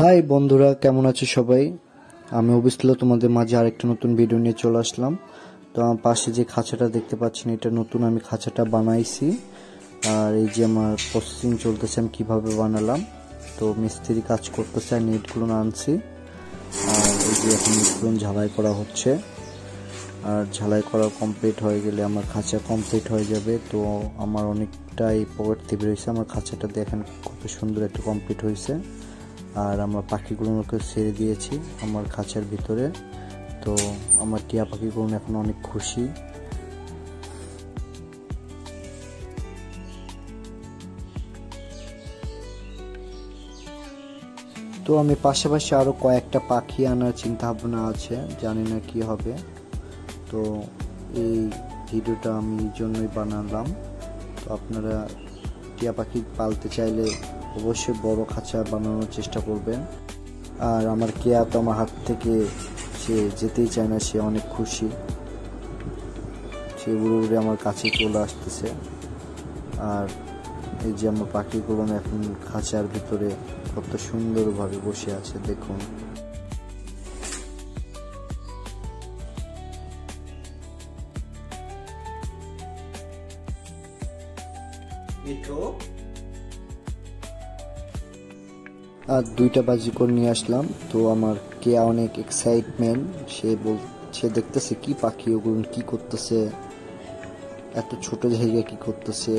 High বন্ধুরা, কেমন আছো সবাই? আমি অবিস্তারিত তোমাদের মাঝে আরেকটা নতুন ভিডিও নিয়ে চলে আসলাম। তো আমার পাশে যে খাঁচাটা দেখতে পাচ্ছেন, এটা নতুন আমি খাঁচাটা বানাইছি। আর এই যে আমার প্রসেসিং চলতেছে, আমি কীভাবে বানালাম। তো মিস্ত্রি কাজ করতেছে, আর নেটগুলো আনছি। আর এই যে এখন নেটগুলো ঝালাই করা হচ্ছে। আর ঝালাই করা কমপ্লিট হয়ে গেলে আমার খাঁচা কমপ্লিট হয়ে যাবে। তো আমার অনেকটাই পকেট থেকে রয়েছে। আমার খাঁচাটা দেখেন কত সুন্দর একটা কমপ্লিট হয়েছে। আর আমরা পাখিগুলোকে ছেড়ে দিয়েছি আমার খাঁচার ভিতরে। তো আমার টিয়া পাখিগুলো এখন অনেক খুশি। তো আমি পাশাপাশি আরো কয়েকটা পাখি আনার চিন্তা ভাবনা আছে, জানি না কি হবে। তো এই ভিডিওটা আমি এই জন্যই বানালাম। তো আপনারা টিয়া পাখি পালতে চাইলে অবশ্যই বড় খাঁচা বানানোর চেষ্টা করবেন। আর আমার কেয়া তো আমার হাত থেকে সে যেতেই চায় না, সে অনেক খুশি। সে উড়ে উড়ে আমার কাছে চলে আসতেছে। আর এই যে আমার পাখিগুলো এখন খাঁচার ভিতরে কত সুন্দরভাবে বসে আছে দেখুন। আর 2টা বাজিকর নিয়ে আসলাম। তো আমার কেয়া অনেক এক্সাইটমেন্ট, সে দেখতেছে কি পাখি, ওগুলো কি করতেছে, এত ছোট জায়গায় কি করতেছে।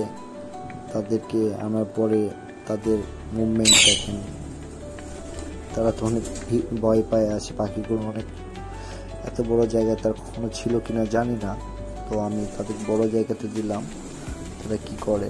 তাদেরকে আনার পরে তাদের মুভমেন্ট দেখেন, তারা তো অনেক ভয় পায় আছে। পাখিগুলো অনেক এত বড় জায়গায় তার কখনো ছিল কিনা জানি না। তো আমি তাদের বড় জায়গাতে দিলাম, তারা কি করে।